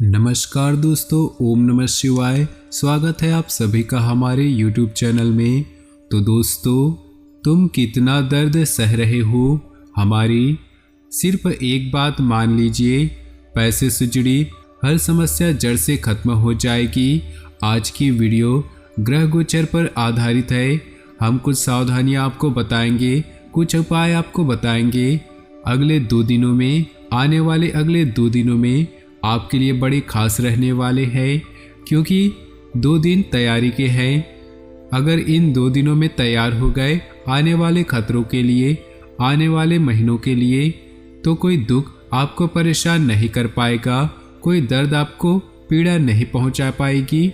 नमस्कार दोस्तों, ओम नमः शिवाय। स्वागत है आप सभी का हमारे YouTube चैनल में। तो दोस्तों, तुम कितना दर्द सह रहे हो हमारी, सिर्फ एक बात मान लीजिए, पैसे से जुड़ी हर समस्या जड़ से खत्म हो जाएगी। आज की वीडियो ग्रह गोचर पर आधारित है। हम कुछ सावधानियां आपको बताएंगे, कुछ उपाय आपको बताएंगे। आने वाले अगले 2 दिनों में आपके लिए बड़े खास रहने वाले हैं, क्योंकि 2 दिन तैयारी के हैं। अगर इन 2 दिनों में तैयार हो गए आने वाले खतरों के लिए, आने वाले महीनों के लिए, तो कोई दुख आपको परेशान नहीं कर पाएगा, कोई दर्द आपको पीड़ा नहीं पहुंचा पाएगी।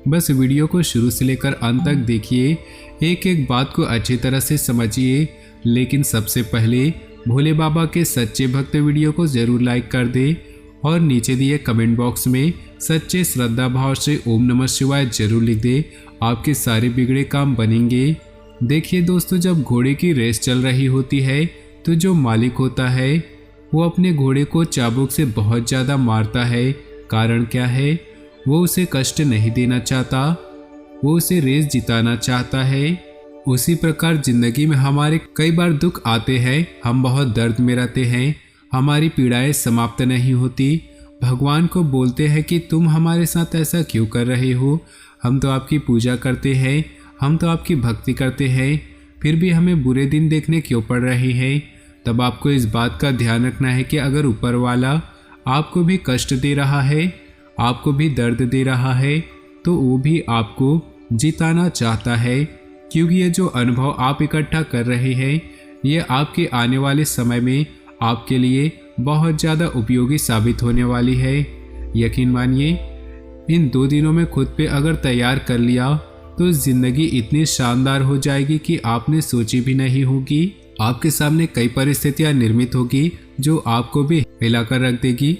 बस वीडियो को शुरू से लेकर अंत तक देखिए, एक एक बात को अच्छी तरह से समझिए। लेकिन सबसे पहले भोले बाबा के सच्चे भक्त वीडियो को ज़रूर लाइक कर दे और नीचे दिए कमेंट बॉक्स में सच्चे श्रद्धा भाव से ओम नमः शिवाय जरूर लिख दे। आपके सारे बिगड़े काम बनेंगे। देखिए दोस्तों, जब घोड़े की रेस चल रही होती है तो जो मालिक होता है वो अपने घोड़े को चाबुक से बहुत ज़्यादा मारता है। कारण क्या है? वो उसे कष्ट नहीं देना चाहता, वो उसे रेस जिताना चाहता है। उसी प्रकार जिंदगी में हमारे कई बार दुख आते हैं, हम बहुत दर्द में रहते हैं, हमारी पीड़ाएं समाप्त नहीं होती। भगवान को बोलते हैं कि तुम हमारे साथ ऐसा क्यों कर रहे हो? हम तो आपकी पूजा करते हैं, हम तो आपकी भक्ति करते हैं, फिर भी हमें बुरे दिन देखने क्यों पड़ रहे हैं? तब आपको इस बात का ध्यान रखना है कि अगर ऊपर वाला आपको भी कष्ट दे रहा है, आपको भी दर्द दे रहा है, तो वो भी आपको जिताना चाहता है। क्योंकि ये जो अनुभव आप इकट्ठा कर रहे हैं, ये आपके आने वाले समय में आपके लिए बहुत ज़्यादा उपयोगी साबित होने वाली है। यकीन मानिए, इन 2 दिनों में खुद पे अगर तैयार कर लिया तो ज़िंदगी इतनी शानदार हो जाएगी कि आपने सोची भी नहीं होगी। आपके सामने कई परिस्थितियां निर्मित होगी जो आपको भी हिलाकर रख देगी।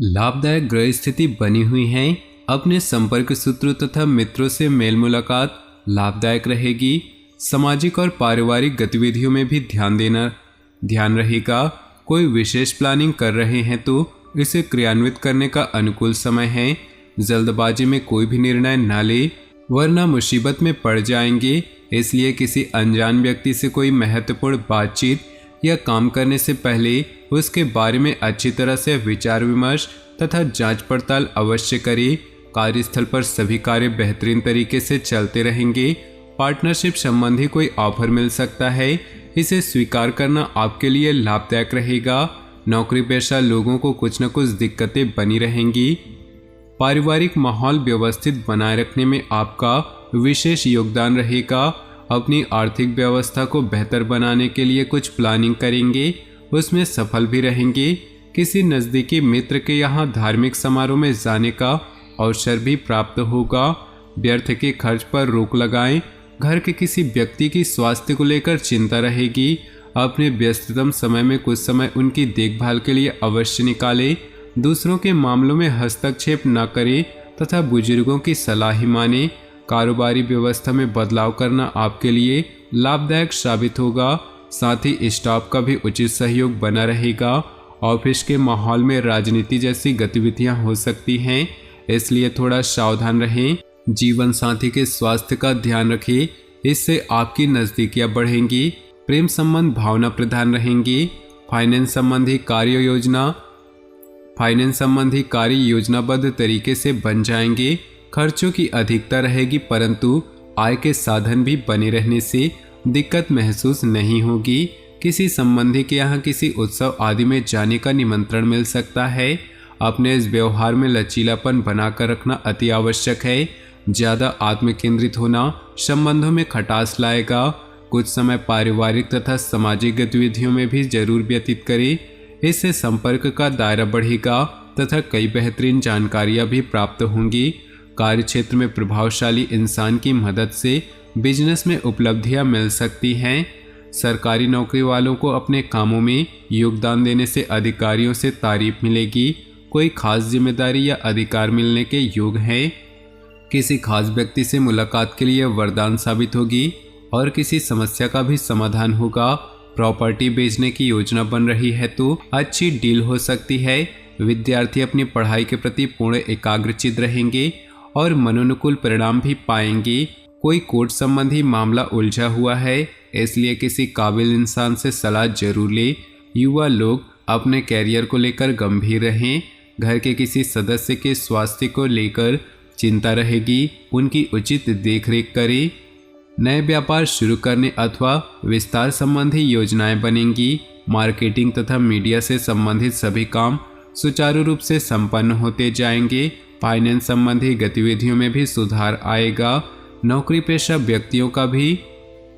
लाभदायक ग्रह स्थिति बनी हुई है। अपने संपर्क सूत्रों तथा मित्रों से मेल मुलाकात लाभदायक रहेगी। सामाजिक और पारिवारिक गतिविधियों में भी ध्यान रहेगा। कोई विशेष प्लानिंग कर रहे हैं तो इसे क्रियान्वित करने का अनुकूल समय है। जल्दबाजी में कोई भी निर्णय न ले, वरना मुसीबत में पड़ जाएंगे। इसलिए किसी अनजान व्यक्ति से कोई महत्वपूर्ण बातचीत या काम करने से पहले उसके बारे में अच्छी तरह से विचार विमर्श तथा जांच पड़ताल अवश्य करें। कार्यस्थल पर सभी कार्य बेहतरीन तरीके से चलते रहेंगे। पार्टनरशिप संबंधी कोई ऑफर मिल सकता है, इसे स्वीकार करना आपके लिए लाभदायक रहेगा। नौकरी पेशा लोगों को कुछ न कुछ दिक्कतें बनी रहेंगी। पारिवारिक माहौल व्यवस्थित बनाए रखने में आपका विशेष योगदान रहेगा। अपनी आर्थिक व्यवस्था को बेहतर बनाने के लिए कुछ प्लानिंग करेंगे, उसमें सफल भी रहेंगे। किसी नज़दीकी मित्र के यहाँ धार्मिक समारोह में जाने का अवसर भी प्राप्त होगा। व्यर्थ के खर्च पर रोक लगाएं। घर के किसी व्यक्ति की स्वास्थ्य को लेकर चिंता रहेगी। अपने व्यस्ततम समय में कुछ समय उनकी देखभाल के लिए अवश्य निकालें। दूसरों के मामलों में हस्तक्षेप न करें तथा बुजुर्गों की सलाह ही मानें। कारोबारी व्यवस्था में बदलाव करना आपके लिए लाभदायक साबित होगा। साथ ही स्टाफ का भी उचित सहयोग बना रहेगा। ऑफिस के माहौल में राजनीति जैसी गतिविधियां हो सकती हैं, इसलिए थोड़ा सावधान रहें। जीवन साथी के स्वास्थ्य का ध्यान रखें, इससे आपकी नज़दीकियां बढ़ेंगी। प्रेम संबंध भावना प्रधान रहेंगी। फाइनेंस संबंधी कार्य योजनाबद्ध तरीके से बन जाएंगे। खर्चों की अधिकता रहेगी, परंतु आय के साधन भी बने रहने से दिक्कत महसूस नहीं होगी। किसी संबंधी के यहाँ किसी उत्सव आदि में जाने का निमंत्रण मिल सकता है। अपने इस व्यवहार में लचीलापन बनाकर रखना अति आवश्यक है। ज़्यादा आत्म केंद्रित होना संबंधों में खटास लाएगा। कुछ समय पारिवारिक तथा सामाजिक गतिविधियों में भी जरूर व्यतीत करें, इससे संपर्क का दायरा बढ़ेगा तथा कई बेहतरीन जानकारियां भी प्राप्त होंगी। कार्य क्षेत्र में प्रभावशाली इंसान की मदद से बिजनेस में उपलब्धियां मिल सकती हैं। सरकारी नौकरी वालों को अपने कामों में योगदान देने से अधिकारियों से तारीफ मिलेगी। कोई खास जिम्मेदारी या अधिकार मिलने के योग हैं। किसी खास व्यक्ति से मुलाकात के लिए वरदान साबित होगी और किसी समस्या का भी समाधान होगा। प्रॉपर्टी बेचने की योजना बन रही है तो अच्छी डील हो सकती है। विद्यार्थी अपनी पढ़ाई के प्रति पूर्ण एकाग्रचित रहेंगे और मनोनुकूल परिणाम भी पाएंगे। कोई कोर्ट संबंधी मामला उलझा हुआ है, इसलिए किसी काबिल इंसान से सलाह जरूर ले। युवा लोग अपने कैरियर को लेकर गंभीर रहें। घर के किसी सदस्य के स्वास्थ्य को लेकर चिंता रहेगी, उनकी उचित देखरेख करें। नए व्यापार शुरू करने अथवा विस्तार संबंधी योजनाएं बनेंगी। मार्केटिंग तथा मीडिया से संबंधित सभी काम सुचारू रूप से संपन्न होते जाएंगे। फाइनेंस संबंधी गतिविधियों में भी सुधार आएगा। नौकरी पेशा व्यक्तियों का भी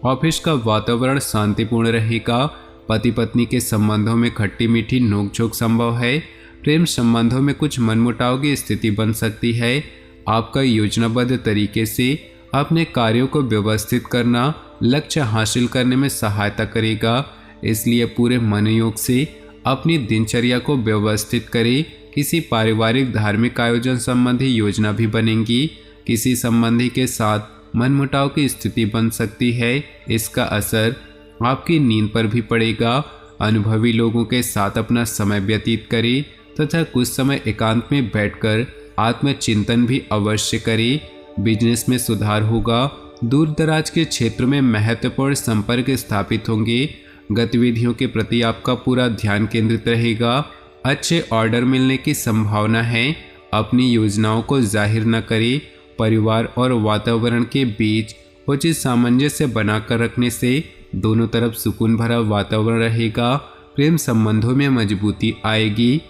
ऑफिस का वातावरण शांतिपूर्ण रहेगा। पति पत्नी के संबंधों में खट्टी मीठी नोकझोंक संभव है। प्रेम संबंधों में कुछ मनमुटाव की स्थिति बन सकती है। आपका योजनाबद्ध तरीके से अपने कार्यों को व्यवस्थित करना लक्ष्य हासिल करने में सहायता करेगा, इसलिए पूरे मनोयोग से अपनी दिनचर्या को व्यवस्थित करें। किसी पारिवारिक धार्मिक आयोजन संबंधी योजना भी बनेगी। किसी संबंधी के साथ मनमुटाव की स्थिति बन सकती है, इसका असर आपकी नींद पर भी पड़ेगा। अनुभवी लोगों के साथ अपना समय व्यतीत करें तथा कुछ समय एकांत में बैठकर आत्मचिंतन भी अवश्य करें। बिजनेस में सुधार होगा। दूर दराज के क्षेत्र में महत्वपूर्ण संपर्क स्थापित होंगे। गतिविधियों के प्रति आपका पूरा ध्यान केंद्रित रहेगा। अच्छे ऑर्डर मिलने की संभावना है। अपनी योजनाओं को जाहिर न करें। परिवार और वातावरण के बीच उचित सामंजस्य बनाकर रखने से दोनों तरफ सुकून भरा वातावरण रहेगा। प्रेम संबंधों में मजबूती आएगी।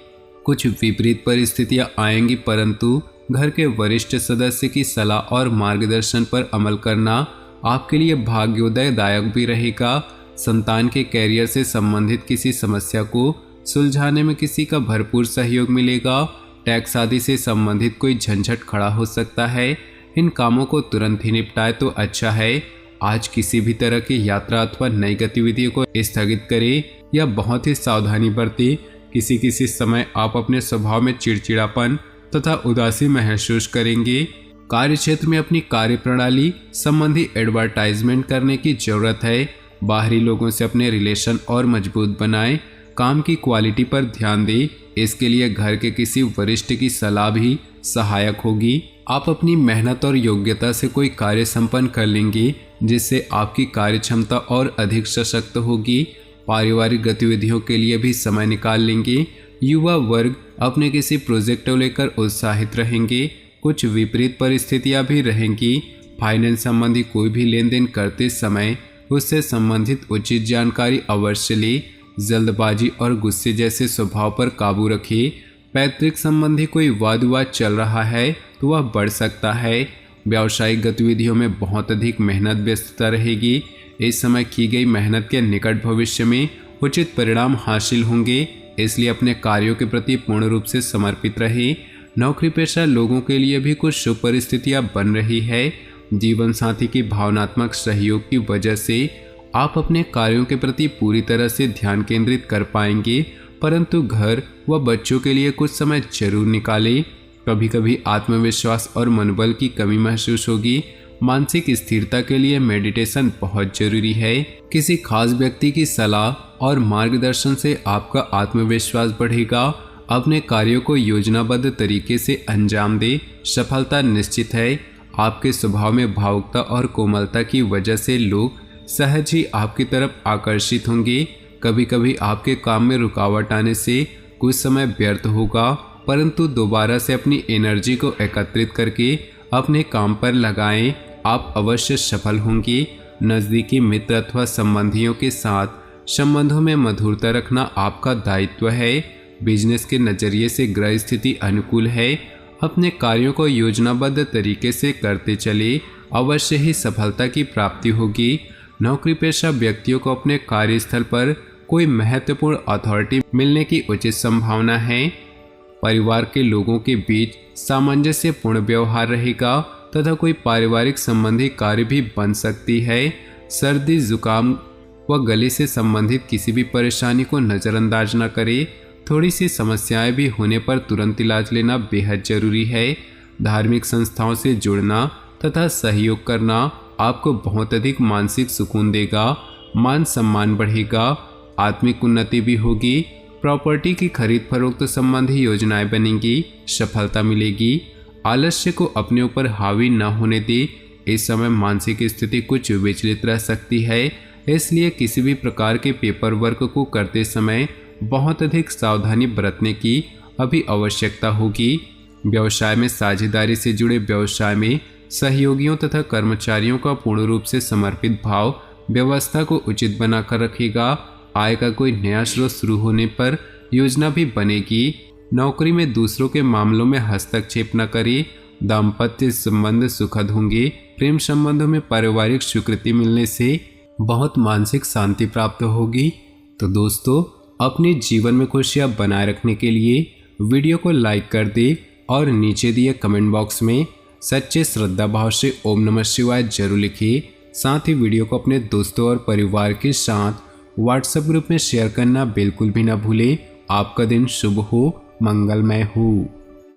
कुछ विपरीत परिस्थितियां आएंगी, परंतु घर के वरिष्ठ सदस्य की सलाह और मार्गदर्शन पर अमल करना आपके लिए भाग्योदयदायक भी रहेगा। संतान के कैरियर से संबंधित किसी समस्या को सुलझाने में किसी का भरपूर सहयोग मिलेगा। टैक्स आदि से संबंधित कोई झंझट खड़ा हो सकता है। इन कामों को तुरंत ही निपटाए तो अच्छा है। आज किसी भी तरह की यात्रा अथवा नई गतिविधियों को स्थगित करें या बहुत ही सावधानी बरतें। किसी समय आप अपने स्वभाव में चिड़चिड़ापन तथा उदासी महसूस करेंगे। कार्यक्षेत्र में अपनी कार्यप्रणाली संबंधी एडवर्टाइजमेंट करने की जरूरत है। बाहरी लोगों से अपने रिलेशन और मजबूत बनाएं। काम की क्वालिटी पर ध्यान दें। इसके लिए घर के किसी वरिष्ठ की सलाह भी सहायक होगी। आप अपनी मेहनत और योग्यता से कोई कार्य संपन्न कर लेंगे, जिससे आपकी कार्य क्षमता और अधिक सशक्त होगी। पारिवारिक गतिविधियों के लिए भी समय निकाल लेंगे। युवा वर्ग अपने किसी प्रोजेक्ट को लेकर उत्साहित रहेंगे। कुछ विपरीत परिस्थितियां भी रहेंगी। फाइनेंस संबंधी कोई भी लेन देन करते समय उससे संबंधित उचित जानकारी अवश्य ले। जल्दबाजी और गुस्से जैसे स्वभाव पर काबू रखें। पैतृक संबंधी कोई वाद विवाद चल रहा है तो वह बढ़ सकता है। व्यावसायिक गतिविधियों में बहुत अधिक मेहनत व्यस्तता रहेगी। इस समय की गई मेहनत के निकट भविष्य में उचित परिणाम हासिल होंगे, इसलिए अपने कार्यों के प्रति पूर्ण रूप से समर्पित रहें। नौकरी पेशा लोगों के लिए भी कुछ शुभ परिस्थितियां बन रही है। जीवन साथी की भावनात्मक सहयोग की वजह से आप अपने कार्यों के प्रति पूरी तरह से ध्यान केंद्रित कर पाएंगे, परंतु घर व बच्चों के लिए कुछ समय जरूर निकालें। कभी कभी आत्मविश्वास और मनोबल की कमी महसूस होगी। मानसिक स्थिरता के लिए मेडिटेशन बहुत जरूरी है। किसी खास व्यक्ति की सलाह और मार्गदर्शन से आपका आत्मविश्वास बढ़ेगा। अपने कार्यों को योजनाबद्ध तरीके से अंजाम दें, सफलता निश्चित है। आपके स्वभाव में भावुकता और कोमलता की वजह से लोग सहज ही आपकी तरफ आकर्षित होंगे। कभी कभी आपके काम में रुकावट आने से कुछ समय व्यर्थ होगा, परंतु दोबारा से अपनी एनर्जी को एकत्रित करके अपने काम पर लगाएं। आप अवश्य सफल होंगे। नज़दीकी मित्र अथवा संबंधियों के साथ संबंधों में मधुरता रखना आपका दायित्व है। बिजनेस के नज़रिए से ग्रह स्थिति अनुकूल है। अपने कार्यों को योजनाबद्ध तरीके से करते चले, अवश्य ही सफलता की प्राप्ति होगी। नौकरी पेशा व्यक्तियों को अपने कार्यस्थल पर कोई महत्वपूर्ण अथॉरिटी मिलने की उचित संभावना है। परिवार के लोगों के बीच सामंजस्यपूर्ण व्यवहार रहेगा तथा कोई पारिवारिक संबंधी कार्य भी बन सकती है। सर्दी, जुकाम व गले से संबंधित किसी भी परेशानी को नज़रअंदाज न करें। थोड़ी सी समस्याएं भी होने पर तुरंत इलाज लेना बेहद जरूरी है। धार्मिक संस्थाओं से जुड़ना तथा सहयोग करना आपको बहुत अधिक मानसिक सुकून देगा। मान सम्मान बढ़ेगा। आत्मिक उन्नति भी होगी। प्रॉपर्टी की खरीद फरोख्त संबंधी योजनाएं बनेंगी, सफलता मिलेगी। आलस्य को अपने ऊपर हावी न होने दे। इस समय मानसिक स्थिति कुछ विचलित रह सकती है, इसलिए किसी भी प्रकार के पेपर वर्क को करते समय बहुत अधिक सावधानी बरतने की अभी आवश्यकता होगी। व्यवसाय में साझेदारी से जुड़े व्यवसाय में सहयोगियों तथा कर्मचारियों का पूर्ण रूप से समर्पित भाव व्यवस्था को उचित बनाकर रखेगा। आय का कोई नया स्रोत शुरू होने पर योजना भी बनेगी। नौकरी में दूसरों के मामलों में हस्तक्षेप न करें। दाम्पत्य संबंध सुखद होंगे। प्रेम संबंधों में पारिवारिक स्वीकृति मिलने से बहुत मानसिक शांति प्राप्त होगी। तो दोस्तों, अपने जीवन में खुशियां बनाए रखने के लिए वीडियो को लाइक कर दे और नीचे दिए कमेंट बॉक्स में सच्चे श्रद्धा भाव से ओम नमः शिवाय जरूर लिखिए। साथ ही वीडियो को अपने दोस्तों और परिवार के साथ व्हाट्सएप ग्रुप में शेयर करना बिल्कुल भी ना भूलें। आपका दिन शुभ हो, मंगलमय हो।